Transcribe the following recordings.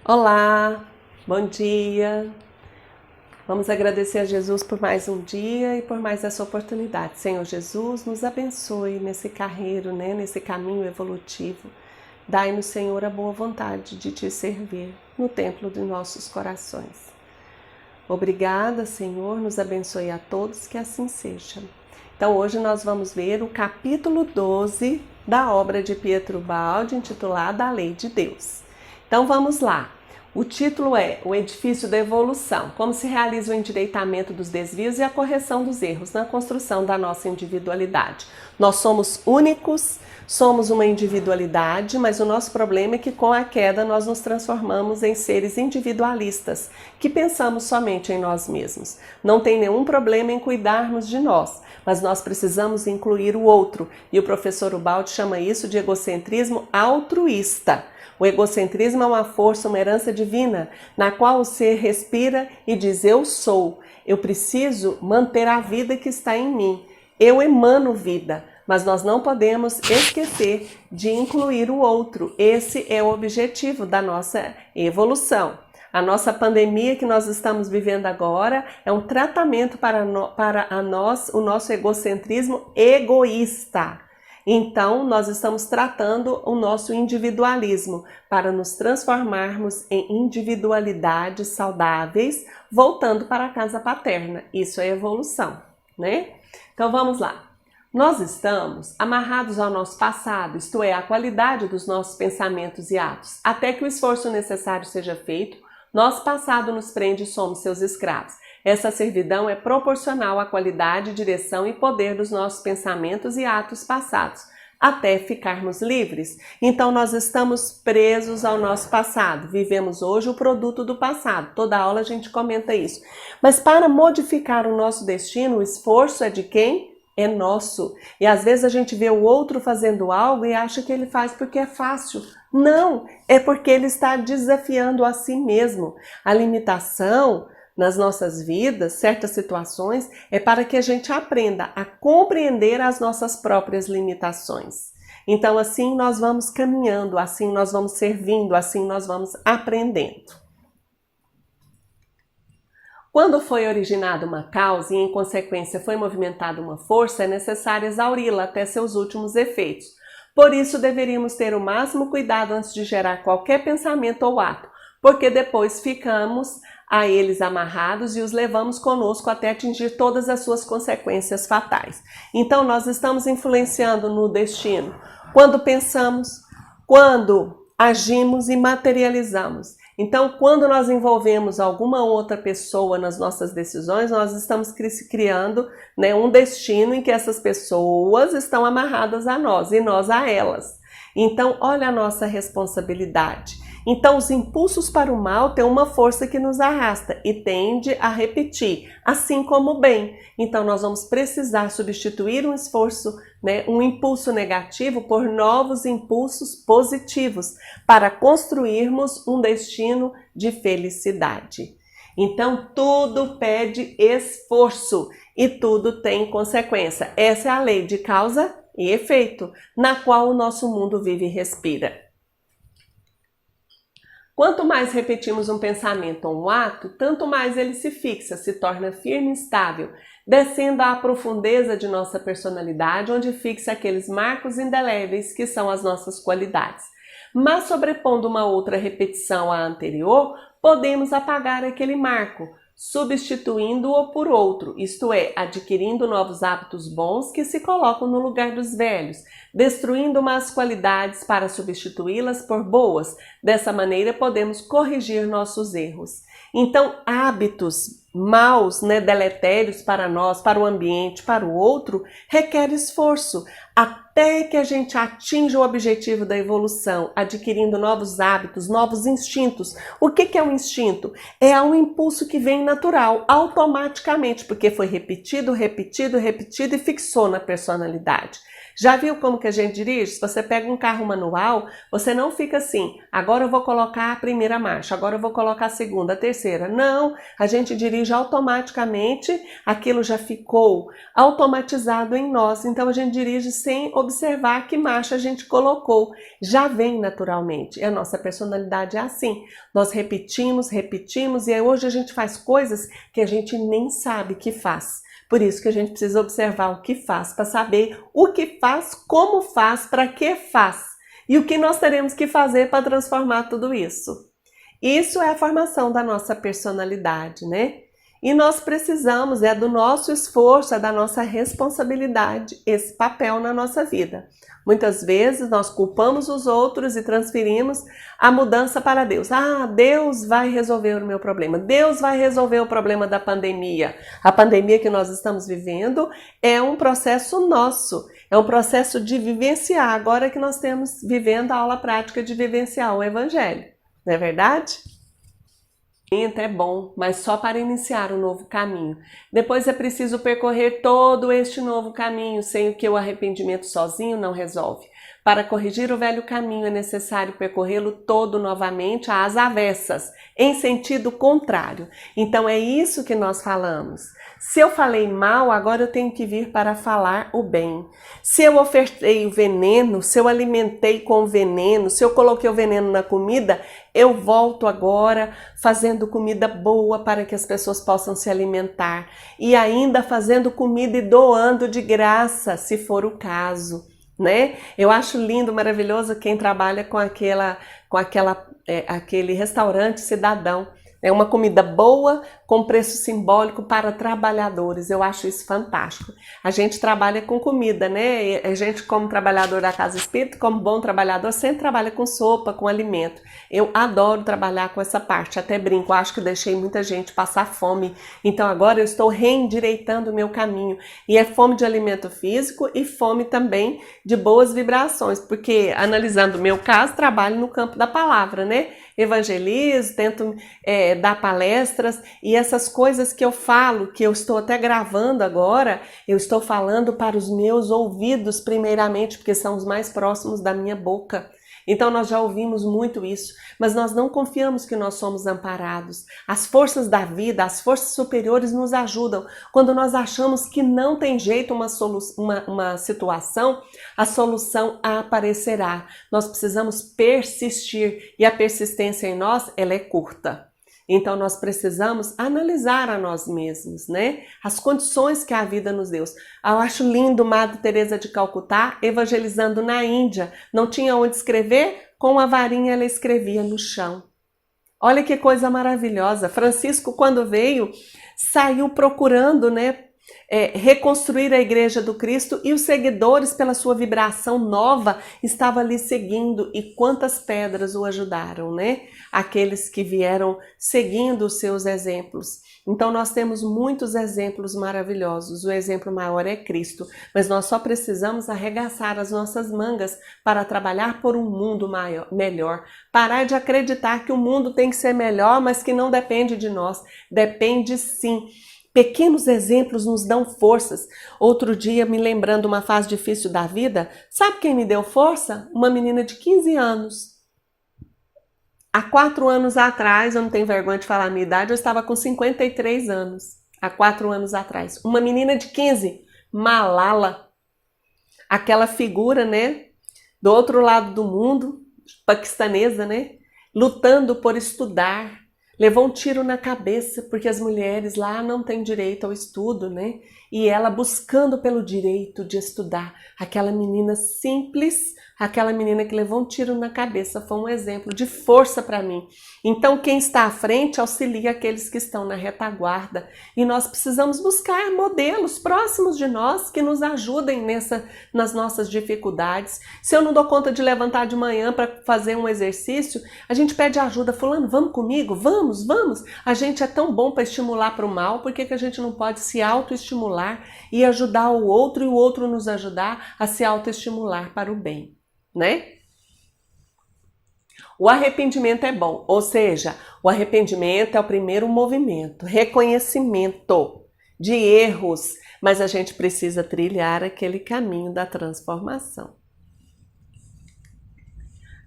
Olá, bom dia. Vamos agradecer a Jesus por mais um dia e por mais essa oportunidade. Senhor Jesus, nos abençoe nesse carreiro, nesse caminho evolutivo. Dai-nos, Senhor, a boa vontade de te servir no templo de nossos corações. Obrigada, Senhor, nos abençoe a todos, que assim seja. Então, hoje nós vamos ver o capítulo 12 da obra de Pietro Baldi, intitulada A Lei de Deus. Então, vamos lá. O título é O Edifício da Evolução, como se realiza o endireitamento dos desvios e a correção dos erros na construção da nossa individualidade. Nós somos únicos, somos uma individualidade, mas o nosso problema é que com a queda nós nos transformamos em seres individualistas, que pensamos somente em nós mesmos. Não tem nenhum problema em cuidarmos de nós, mas nós precisamos incluir o outro, e o professor Ubaldi chama isso de egocentrismo altruísta. O egocentrismo é uma força, uma herança divina, na qual o ser respira e diz: eu sou, eu preciso manter a vida que está em mim, eu emano vida, mas nós não podemos esquecer de incluir o outro. Esse é o objetivo da nossa evolução. A nossa pandemia que nós estamos vivendo agora é um tratamento para o nosso egocentrismo egoísta. Então, nós estamos tratando o nosso individualismo para nos transformarmos em individualidades saudáveis, voltando para a casa paterna. Isso é evolução, né? Então, vamos lá. Nós estamos amarrados ao nosso passado, isto é, à qualidade dos nossos pensamentos e atos. Até que o esforço necessário seja feito, nosso passado nos prende e somos seus escravos. Essa servidão é proporcional à qualidade, direção e poder dos nossos pensamentos e atos passados, até ficarmos livres. Então nós estamos presos ao nosso passado, vivemos hoje o produto do passado. Toda aula a gente comenta isso. Mas para modificar o nosso destino, o esforço é de quem? É nosso. E às vezes a gente vê o outro fazendo algo e acha que ele faz porque é fácil. Não, é porque ele está desafiando a si mesmo. A limitação nas nossas vidas, certas situações, é para que a gente aprenda a compreender as nossas próprias limitações. Então assim nós vamos caminhando, assim nós vamos servindo, assim nós vamos aprendendo. Quando foi originada uma causa e em consequência foi movimentada uma força, é necessário exauri-la até seus últimos efeitos. Por isso deveríamos ter o máximo cuidado antes de gerar qualquer pensamento ou ato, porque depois ficamos a eles amarrados e os levamos conosco até atingir todas as suas consequências fatais. Então nós estamos influenciando no destino quando pensamos, quando agimos e materializamos. Então, quando nós envolvemos alguma outra pessoa nas nossas decisões, nós estamos criando, um destino em que essas pessoas estão amarradas a nós e nós a elas. Então, olha a nossa responsabilidade. Então, os impulsos para o mal têm uma força que nos arrasta e tende a repetir, assim como o bem. Então, nós vamos precisar substituir um esforço, um impulso negativo por novos impulsos positivos para construirmos um destino de felicidade. Então, tudo pede esforço e tudo tem consequência. Essa é a lei de causa e efeito, na qual o nosso mundo vive e respira. Quanto mais repetimos um pensamento ou um ato, tanto mais ele se fixa, se torna firme e estável, descendo à profundeza de nossa personalidade, onde fixa aqueles marcos indeléveis que são as nossas qualidades. Mas sobrepondo uma outra repetição à anterior, podemos apagar aquele marco, substituindo-o por outro, isto é, adquirindo novos hábitos bons que se colocam no lugar dos velhos, destruindo más qualidades para substituí-las por boas. Dessa maneira podemos corrigir nossos erros. Então, hábitos maus, deletérios para nós, para o ambiente, para o outro, requer esforço, até que a gente atinja o objetivo da evolução, adquirindo novos hábitos, novos instintos. O que é um instinto? É um impulso que vem natural, automaticamente, porque foi repetido, repetido, repetido e fixou na personalidade. Já viu como que a gente dirige? Se você pega um carro manual, você não fica assim, agora eu vou colocar a primeira marcha, agora eu vou colocar a segunda, a terceira. Não, a gente dirige automaticamente, aquilo já ficou automatizado em nós. Então a gente dirige sem observar que marcha a gente colocou. Já vem naturalmente. E a nossa personalidade é assim. Nós repetimos e aí hoje a gente faz coisas que a gente nem sabe que faz. Por isso que a gente precisa observar o que faz, para saber o que faz, como faz, para que faz. E o que nós teremos que fazer para transformar tudo isso. Isso é a formação da nossa personalidade, né? E nós precisamos, é do nosso esforço, é da nossa responsabilidade, esse papel na nossa vida. Muitas vezes nós culpamos os outros e transferimos a mudança para Deus. Ah, Deus vai resolver o meu problema. Deus vai resolver o problema da pandemia. A pandemia que nós estamos vivendo é um processo nosso. É um processo de vivenciar. Agora que nós estamos vivendo a aula prática de vivenciar o Evangelho. Não é verdade? É bom, mas só para iniciar um novo caminho. Depois é preciso percorrer todo este novo caminho, sem o que o arrependimento sozinho não resolve. Para corrigir o velho caminho é necessário percorrê-lo todo novamente às avessas, em sentido contrário. Então é isso que nós falamos. Se eu falei mal, agora eu tenho que vir para falar o bem. Se eu ofertei o veneno, se eu alimentei com o veneno, se eu coloquei o veneno na comida, eu volto agora fazendo comida boa para que as pessoas possam se alimentar. E ainda fazendo comida e doando de graça, se for o caso. Né? Eu acho lindo, maravilhoso quem trabalha com aquele restaurante cidadão. É uma comida boa, com preço simbólico para trabalhadores. Eu acho isso fantástico. A gente trabalha com comida, né? A gente, como trabalhador da Casa Espírita, como bom trabalhador, sempre trabalha com sopa, com alimento. Eu adoro trabalhar com essa parte. Até brinco, acho que deixei muita gente passar fome. Então agora eu estou reendireitando o meu caminho. E é fome de alimento físico e fome também de boas vibrações. Porque, analisando o meu caso, trabalho no campo da palavra, né? Evangelizo, tento dar palestras e essas coisas que eu falo, que eu estou até gravando agora, eu estou falando para os meus ouvidos primeiramente, porque são os mais próximos da minha boca. Então nós já ouvimos muito isso, mas nós não confiamos que nós somos amparados. As forças da vida, as forças superiores nos ajudam. Quando nós achamos que não tem jeito uma situação, a solução aparecerá. Nós precisamos persistir e a persistência em nós, ela é curta. Então nós precisamos analisar a nós mesmos, né? As condições que a vida nos deu. Eu acho lindo Madre Teresa de Calcutá evangelizando na Índia. Não tinha onde escrever, com a varinha ela escrevia no chão. Olha que coisa maravilhosa. Francisco, quando veio, saiu procurando, né? Reconstruir a Igreja do Cristo e os seguidores, pela sua vibração nova, estavam ali seguindo. E quantas pedras o ajudaram, né? Aqueles que vieram seguindo os seus exemplos. Então nós temos muitos exemplos maravilhosos. O exemplo maior é Cristo, mas nós só precisamos arregaçar as nossas mangas para trabalhar por um mundo melhor. Parar de acreditar que o mundo tem que ser melhor, mas que não depende de nós. Depende sim. Pequenos exemplos nos dão forças. Outro dia, me lembrando uma fase difícil da vida, sabe quem me deu força? Uma menina de 15 anos. Há 4 anos atrás, eu não tenho vergonha de falar a minha idade, eu estava com 53 anos. Há 4 anos atrás. Uma menina de 15, Malala. Aquela figura, né? Do outro lado do mundo, paquistanesa, né? Lutando por estudar. Levou um tiro na cabeça, porque as mulheres lá não têm direito ao estudo, né? E ela buscando pelo direito de estudar. Aquela menina simples, aquela menina que levou um tiro na cabeça, foi um exemplo de força para mim. Então, quem está à frente auxilia aqueles que estão na retaguarda. E nós precisamos buscar modelos próximos de nós que nos ajudem nas nossas dificuldades. Se eu não dou conta de levantar de manhã para fazer um exercício, a gente pede ajuda. Fulano, vamos comigo? Vamos, vamos. A gente é tão bom para estimular para o mal, por que a gente não pode se autoestimular e ajudar o outro e o outro nos ajudar a se autoestimular para o bem, né? O arrependimento é bom, ou seja, o arrependimento é o primeiro movimento, reconhecimento de erros, mas a gente precisa trilhar aquele caminho da transformação.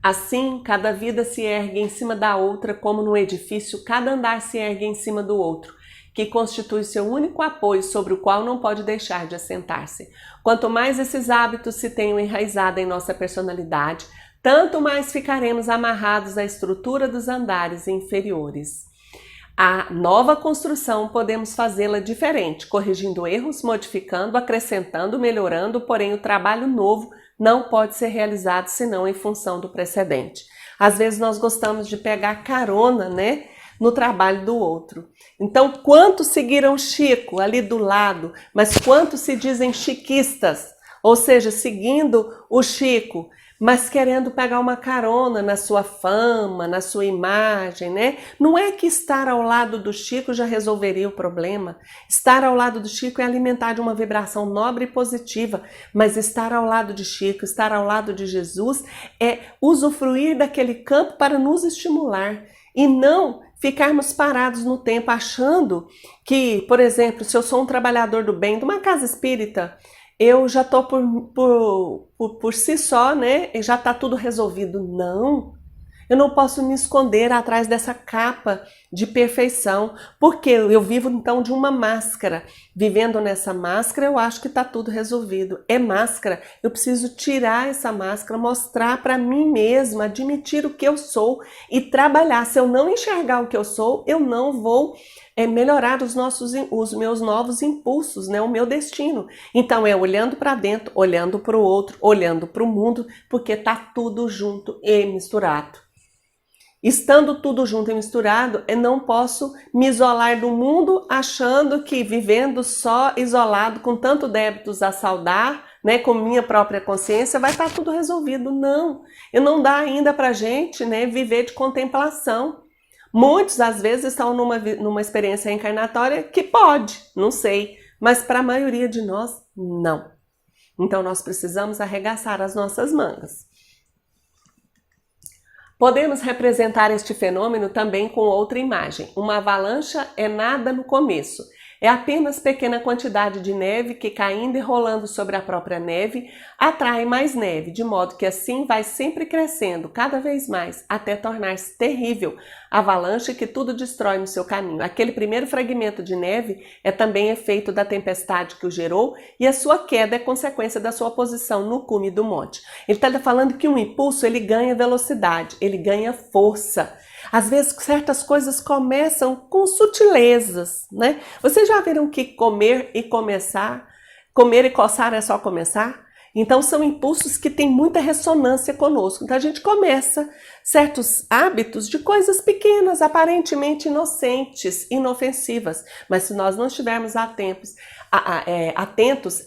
Assim, cada vida se ergue em cima da outra, como no edifício, cada andar se ergue em cima do outro, que constitui seu único apoio sobre o qual não pode deixar de assentar-se. Quanto mais esses hábitos se tenham enraizado em nossa personalidade, tanto mais ficaremos amarrados à estrutura dos andares inferiores. A nova construção podemos fazê-la diferente, corrigindo erros, modificando, acrescentando, melhorando, porém o trabalho novo não pode ser realizado senão em função do precedente. Às vezes nós gostamos de pegar carona, né, no trabalho do outro. Então, quantos seguiram Chico ali do lado, mas quantos se dizem chiquistas, ou seja, seguindo o Chico, mas querendo pegar uma carona na sua fama, na sua imagem, né? Não é que estar ao lado do Chico já resolveria o problema. Estar ao lado do Chico é alimentar de uma vibração nobre e positiva, mas estar ao lado de Chico, estar ao lado de Jesus é usufruir daquele campo para nos estimular e não ficarmos parados no tempo achando que, por exemplo, se eu sou um trabalhador do bem de uma casa espírita, eu já estou por si só, né? E já está tudo resolvido. Não, eu não posso me esconder atrás dessa capa de perfeição, porque eu vivo então de uma máscara. Vivendo nessa máscara, eu acho que está tudo resolvido. É máscara, eu preciso tirar essa máscara, mostrar para mim mesma, admitir o que eu sou e trabalhar. Se eu não enxergar o que eu sou, eu não vou melhorar os meus novos impulsos, né? O meu destino. Então é olhando para dentro, olhando para o outro, olhando para o mundo, porque está tudo junto e misturado. Estando tudo junto e misturado, eu não posso me isolar do mundo achando que vivendo só isolado, com tanto débitos a saldar, né, com minha própria consciência, vai estar tudo resolvido. Não, eu não dá ainda para a gente, né, viver de contemplação. Muitos, às vezes, estão numa experiência reencarnatória que pode, não sei, mas para a maioria de nós, não. Então, nós precisamos arregaçar as nossas mangas. Podemos representar este fenômeno também com outra imagem. Uma avalanche é nada no começo. É apenas pequena quantidade de neve que, caindo e rolando sobre a própria neve, atrai mais neve, de modo que assim vai sempre crescendo cada vez mais, até tornar-se terrível, avalanche que tudo destrói no seu caminho. Aquele primeiro fragmento de neve é também efeito da tempestade que o gerou e a sua queda é consequência da sua posição no cume do monte. Ele está falando que um impulso ele ganha velocidade, ele ganha força. Às vezes certas coisas começam com sutilezas, né? Vocês já viram que comer e coçar é só começar? Então são impulsos que têm muita ressonância conosco. Então a gente começa certos hábitos de coisas pequenas, aparentemente inocentes, inofensivas. Mas se nós não estivermos atentos,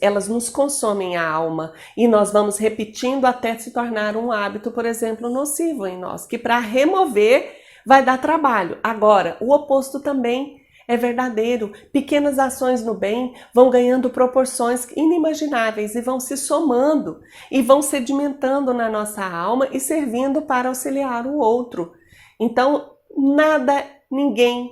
elas nos consomem a alma e nós vamos repetindo até se tornar um hábito, por exemplo, nocivo em nós, que para remover vai dar trabalho. Agora, o oposto também é verdadeiro. Pequenas ações no bem vão ganhando proporções inimagináveis e vão se somando e vão sedimentando na nossa alma e servindo para auxiliar o outro. Então, ninguém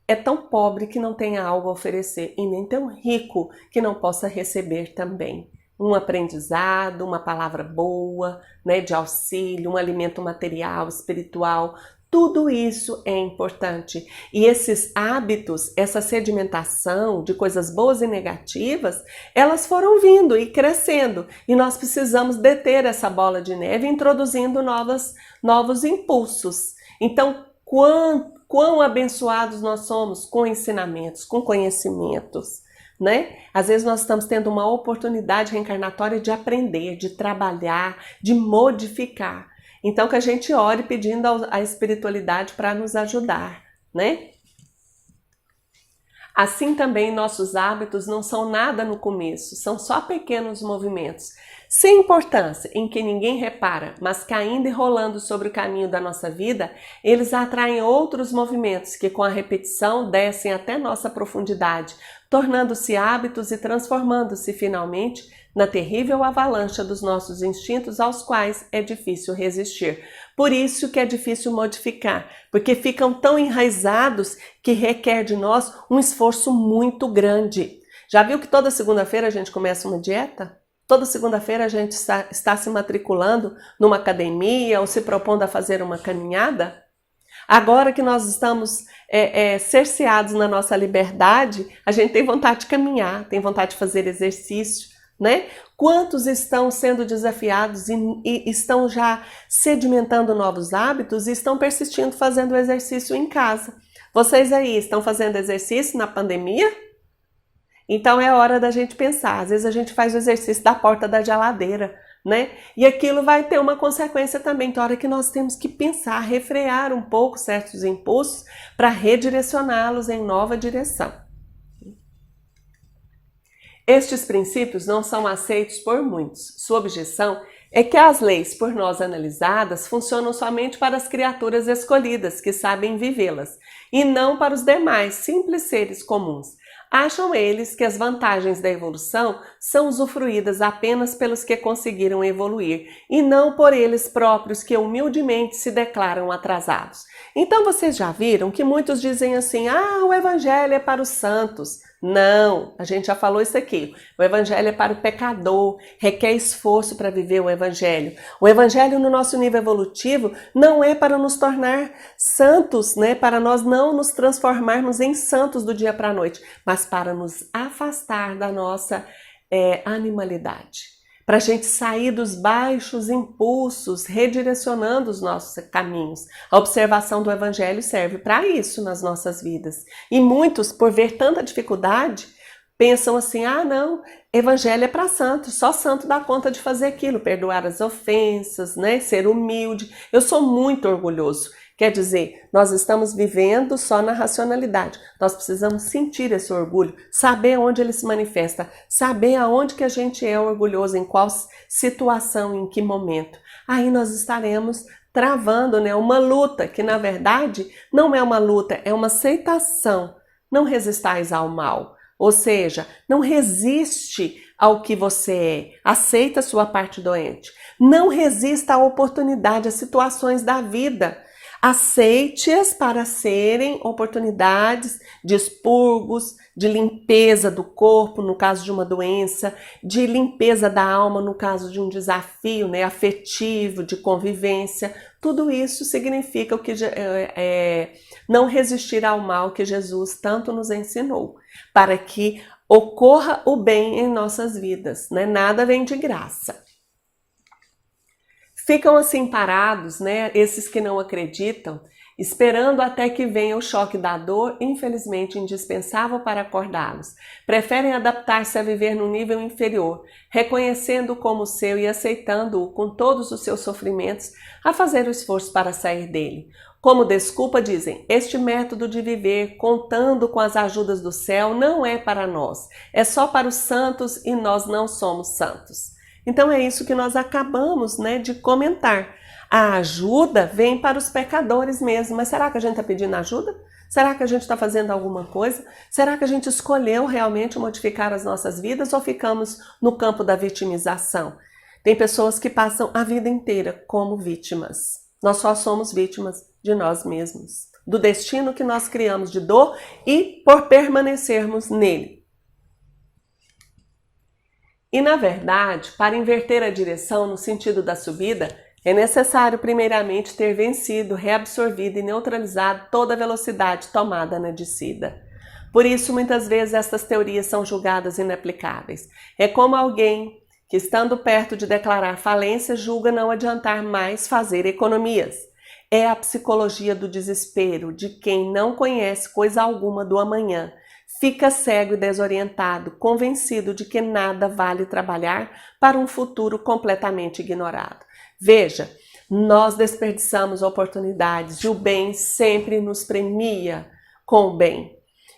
é tão pobre que não tenha algo a oferecer e nem tão rico que não possa receber também. Um aprendizado, uma palavra boa, né, de auxílio, um alimento material, espiritual. Tudo isso é importante. E esses hábitos, essa sedimentação de coisas boas e negativas, elas foram vindo e crescendo. E nós precisamos deter essa bola de neve, introduzindo novos impulsos. Então, quão abençoados nós somos com ensinamentos, com conhecimentos, né? Às vezes nós estamos tendo uma oportunidade reencarnatória de aprender, de trabalhar, de modificar. Então que a gente ore pedindo a espiritualidade para nos ajudar, né? Assim também nossos hábitos não são nada no começo, são só pequenos movimentos, sem importância, em que ninguém repara, mas caindo e rolando sobre o caminho da nossa vida, eles atraem outros movimentos que com a repetição descem até nossa profundidade, tornando-se hábitos e transformando-se finalmente na terrível avalanche dos nossos instintos aos quais é difícil resistir. Por isso que é difícil modificar, porque ficam tão enraizados que requer de nós um esforço muito grande. Já viu que toda segunda-feira a gente começa uma dieta? Toda segunda-feira a gente está se matriculando numa academia ou se propondo a fazer uma caminhada? Agora que nós estamos cerceados na nossa liberdade, a gente tem vontade de caminhar, tem vontade de fazer exercício, né? Quantos estão sendo desafiados e estão já sedimentando novos hábitos e estão persistindo fazendo exercício em casa? Vocês aí estão fazendo exercício na pandemia? Então é hora da gente pensar. Às vezes a gente faz o exercício da porta da geladeira, né? E aquilo vai ter uma consequência também. Então, a hora que nós temos que pensar, refrear um pouco certos impulsos para redirecioná-los em nova direção. Estes princípios não são aceitos por muitos. Sua objeção é que as leis por nós analisadas funcionam somente para as criaturas escolhidas, que sabem vivê-las, e não para os demais simples seres comuns. Acham eles que as vantagens da evolução são usufruídas apenas pelos que conseguiram evoluir e não por eles próprios que humildemente se declaram atrasados. Então vocês já viram que muitos dizem assim, o evangelho é para os santos. Não, a gente já falou isso aqui. O evangelho é para o pecador, requer esforço para viver o evangelho. O evangelho no nosso nível evolutivo não é para nos tornar santos, né? Para nós não nos transformarmos em santos do dia para a noite, mas para nos afastar da nossa animalidade. Para a gente sair dos baixos impulsos, redirecionando os nossos caminhos. A observação do evangelho serve para isso nas nossas vidas. E muitos, por ver tanta dificuldade, pensam assim, não, evangelho é para santo, só santo dá conta de fazer aquilo, perdoar as ofensas, né, ser humilde. Eu sou muito orgulhoso. Quer dizer, nós estamos vivendo só na racionalidade. Nós precisamos sentir esse orgulho, saber onde ele se manifesta, saber aonde que a gente é orgulhoso, em qual situação, em que momento. Aí nós estaremos travando, né, uma luta que, na verdade, não é uma luta, é uma aceitação. Não resistais ao mal. Ou seja, não resiste ao que você é. Aceita a sua parte doente. Não resista à oportunidade, às situações da vida. Aceite-as para serem oportunidades de expurgos, de limpeza do corpo, no caso de uma doença, de limpeza da alma, no caso de um desafio, né, afetivo, de convivência. Tudo isso significa o que não resistir ao mal que Jesus tanto nos ensinou, para que ocorra o bem em nossas vidas, né? Nada vem de graça. Ficam assim parados, né, esses que não acreditam, esperando até que venha o choque da dor, infelizmente indispensável para acordá-los. Preferem adaptar-se a viver num nível inferior, reconhecendo-o como seu e aceitando-o com todos os seus sofrimentos, a fazer o esforço para sair dele. Como desculpa, dizem, este método de viver, contando com as ajudas do céu, não é para nós, é só para os santos e nós não somos santos. Então é isso que nós acabamos, né, de comentar. A ajuda vem para os pecadores mesmo, mas será que a gente está pedindo ajuda? Será que a gente está fazendo alguma coisa? Será que a gente escolheu realmente modificar as nossas vidas ou ficamos no campo da vitimização? Tem pessoas que passam a vida inteira como vítimas. Nós só somos vítimas de nós mesmos, do destino que nós criamos de dor e por permanecermos nele. E, na verdade, para inverter a direção no sentido da subida, é necessário primeiramente ter vencido, reabsorvido e neutralizado toda a velocidade tomada na descida. Por isso, muitas vezes, estas teorias são julgadas inaplicáveis. É como alguém que, estando perto de declarar falência, julga não adiantar mais fazer economias. É a psicologia do desespero, de quem não conhece coisa alguma do amanhã. Fica cego e desorientado, convencido de que nada vale trabalhar para um futuro completamente ignorado. Veja, nós desperdiçamos oportunidades e o bem sempre nos premia com o bem.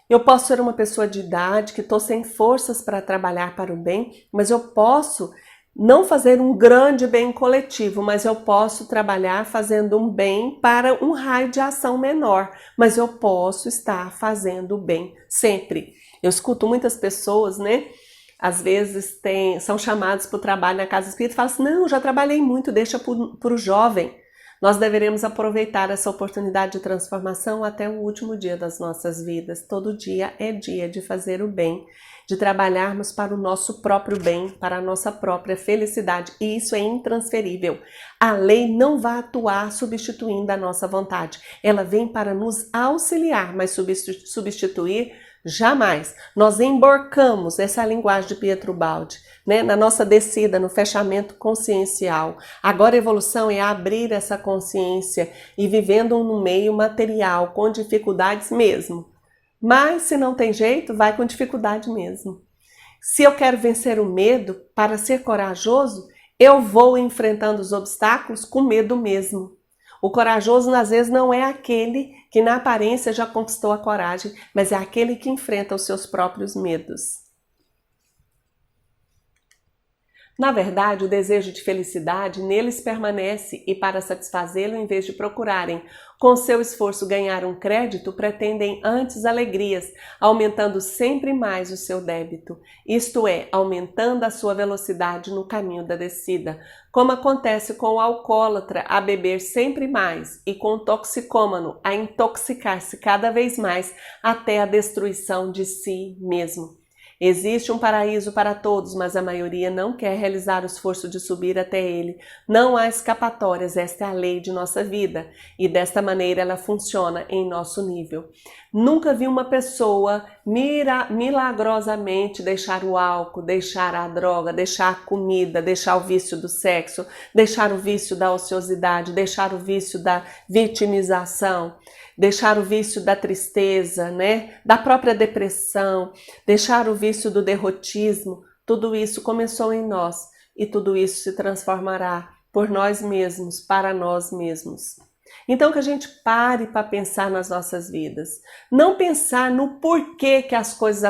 Eu posso ser uma pessoa de idade que estou sem forças para trabalhar para o bem, mas eu posso não fazer um grande bem coletivo, mas eu posso trabalhar fazendo um bem para um raio de ação menor, mas eu posso estar fazendo o bem sempre. Eu escuto muitas pessoas, né? Às vezes são chamados para o trabalho na casa espírita e falam assim, não, já trabalhei muito, deixa para o jovem. Nós deveremos aproveitar essa oportunidade de transformação até o último dia das nossas vidas. Todo dia é dia de fazer o bem, de trabalharmos para o nosso próprio bem, para a nossa própria felicidade. E isso é intransferível. A lei não vai atuar substituindo a nossa vontade. Ela vem para nos auxiliar, mas substituir jamais. Nós emborcamos essa linguagem de Pietro Baldi, né, na nossa descida, no fechamento consciencial. Agora a evolução é abrir essa consciência e vivendo no meio material, com dificuldades mesmo. Mas se não tem jeito, vai com dificuldade mesmo. Se eu quero vencer o medo, para ser corajoso, eu vou enfrentando os obstáculos com medo mesmo. O corajoso, às vezes, não é aquele que na aparência já conquistou a coragem, mas é aquele que enfrenta os seus próprios medos. Na verdade, o desejo de felicidade neles permanece e para satisfazê-lo, em vez de procurarem com seu esforço ganhar um crédito, pretendem antes alegrias, aumentando sempre mais o seu débito, isto é, aumentando a sua velocidade no caminho da descida, como acontece com o alcoólatra a beber sempre mais e com o toxicômano a intoxicar-se cada vez mais até a destruição de si mesmo. Existe um paraíso para todos, mas a maioria não quer realizar o esforço de subir até ele. Não há escapatórias, esta é a lei de nossa vida e desta maneira ela funciona em nosso nível. Nunca vi uma pessoa milagrosamente deixar o álcool, deixar a droga, deixar a comida, deixar o vício do sexo, deixar o vício da ociosidade, deixar o vício da vitimização, deixar o vício da tristeza, né? Da própria depressão, deixar o vício do derrotismo. Tudo isso começou em nós e tudo isso se transformará por nós mesmos, para nós mesmos. Então que a gente pare para pensar nas nossas vidas. Não pensar no porquê que as coisas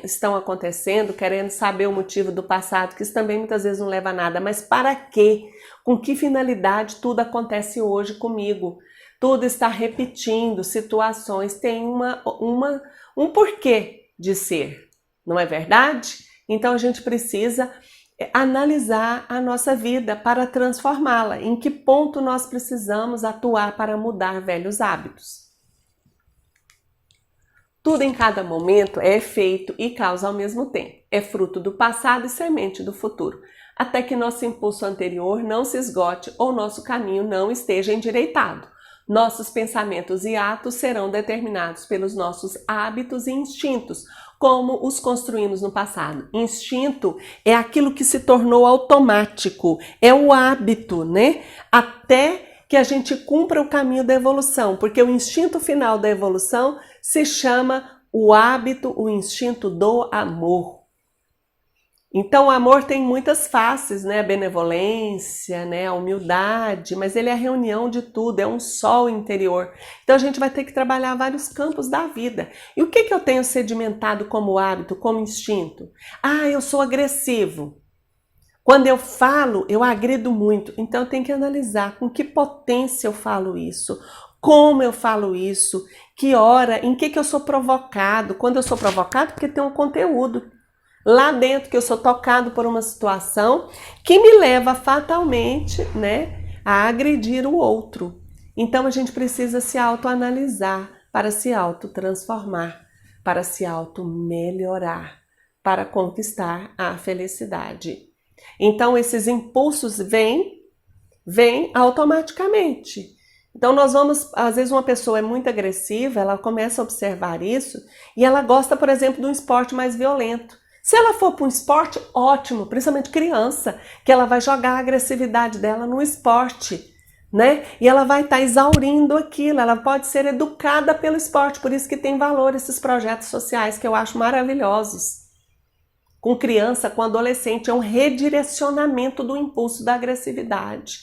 estão acontecendo, querendo saber o motivo do passado, que isso também muitas vezes não leva a nada, mas para quê? Com que finalidade tudo acontece hoje comigo? Tudo está repetindo, situações têm um porquê de ser, não é verdade? Então a gente precisa analisar a nossa vida para transformá-la. Em que ponto nós precisamos atuar para mudar velhos hábitos? Tudo em cada momento é efeito e causa ao mesmo tempo. É fruto do passado e semente do futuro, até que nosso impulso anterior não se esgote ou nosso caminho não esteja endireitado. Nossos pensamentos e atos serão determinados pelos nossos hábitos e instintos, como os construímos no passado. Instinto é aquilo que se tornou automático, é o hábito, né? Até que a gente cumpra o caminho da evolução, porque o instinto final da evolução se chama o hábito, o instinto do amor. Então o amor tem muitas faces, né? A benevolência, né? A humildade, mas ele é a reunião de tudo, é um sol interior. Então a gente vai ter que trabalhar vários campos da vida. E o que eu tenho sedimentado como hábito, como instinto? Ah, eu sou agressivo. Quando eu falo, eu agrido muito. Então eu tenho que analisar com que potência eu falo isso, como eu falo isso, que hora, em que eu sou provocado. Quando eu sou provocado, porque tem um conteúdo lá dentro, que eu sou tocado por uma situação que me leva fatalmente, né, a agredir o outro. Então a gente precisa se autoanalisar para se autotransformar, para se auto-melhorar, para conquistar a felicidade. Então esses impulsos vêm automaticamente. Então nós vamos, às vezes uma pessoa é muito agressiva, ela começa a observar isso e ela gosta, por exemplo, de um esporte mais violento. Se ela for para um esporte, ótimo, principalmente criança, que ela vai jogar a agressividade dela no esporte, né? E ela vai estar exaurindo aquilo, ela pode ser educada pelo esporte, por isso que tem valor esses projetos sociais que eu acho maravilhosos. Com criança, com adolescente, é um redirecionamento do impulso da agressividade.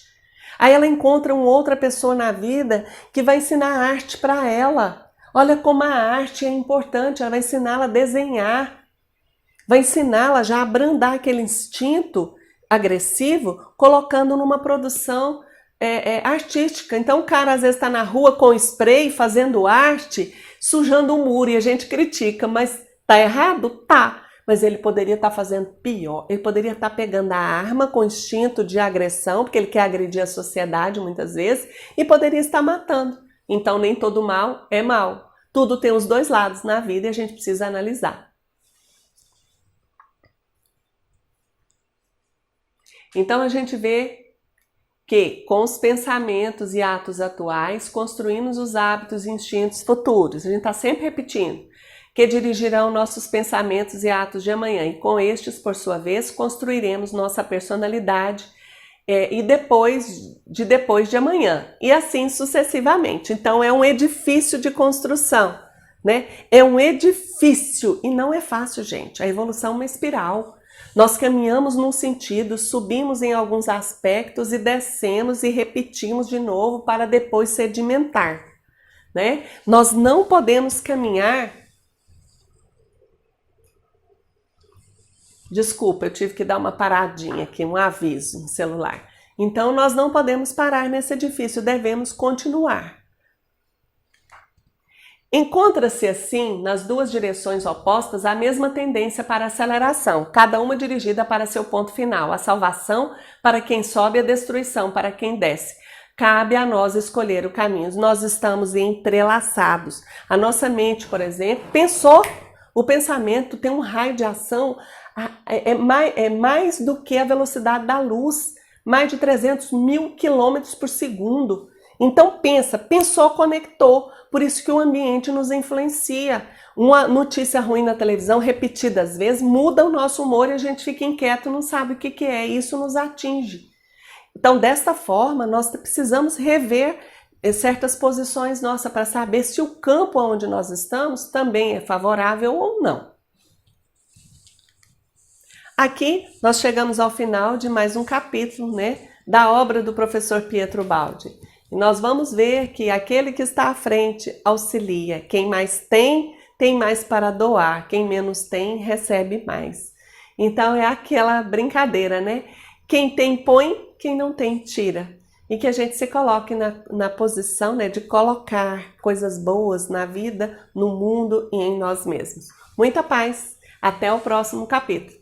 Aí ela encontra uma outra pessoa na vida que vai ensinar arte para ela. Olha como a arte é importante, ela vai ensiná-la a desenhar. Vai ensiná-la já a abrandar aquele instinto agressivo, colocando numa produção artística. Então o cara às vezes está na rua com spray, fazendo arte, sujando o muro e a gente critica, mas tá errado? Tá. mas ele poderia estar fazendo pior. Ele poderia estar pegando a arma com instinto de agressão, porque ele quer agredir a sociedade muitas vezes, e poderia estar matando. Então, nem todo mal é mal. Tudo tem os dois lados na vida e a gente precisa analisar. Então, a gente vê que, com os pensamentos e atos atuais, construímos os hábitos e instintos futuros. A gente está sempre repetindo. Que dirigirão nossos pensamentos e atos de amanhã. E com estes, por sua vez, construiremos nossa personalidade e depois de amanhã. E assim sucessivamente. Então, é um edifício de construção, né? É um edifício. E não é fácil, gente. A evolução é uma espiral. Nós caminhamos num sentido, subimos em alguns aspectos e descemos e repetimos de novo para depois sedimentar, né? Nós não podemos caminhar... Desculpa, eu tive que dar uma paradinha aqui, um aviso no celular. Então, nós não podemos parar nesse edifício, devemos continuar. Encontra-se assim, nas duas direções opostas, a mesma tendência para aceleração, cada uma dirigida para seu ponto final, a salvação para quem sobe e a destruição para quem desce. Cabe a nós escolher o caminho. Nós estamos entrelaçados. A nossa mente, por exemplo, pensou, o pensamento tem um raio de ação, é mais do que a velocidade da luz, mais de 300 mil quilômetros por segundo. Então pensou, conectou. Por isso que o ambiente nos influencia. Uma notícia ruim na televisão, repetidas vezes, muda o nosso humor e a gente fica inquieto, não sabe o que é. E isso nos atinge. Então, desta forma, nós precisamos rever certas posições nossas para saber se o campo onde nós estamos também é favorável ou não. Aqui, nós chegamos ao final de mais um capítulo, né, da obra do professor Pietro Baldi. E nós vamos ver que aquele que está à frente auxilia. Quem mais tem, tem mais para doar. Quem menos tem, recebe mais. Então é aquela brincadeira, né? Quem tem, põe, quem não tem, tira. E que a gente se coloque na posição, né, de colocar coisas boas na vida, no mundo e em nós mesmos. Muita paz. Até o próximo capítulo.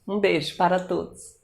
Um beijo para todos.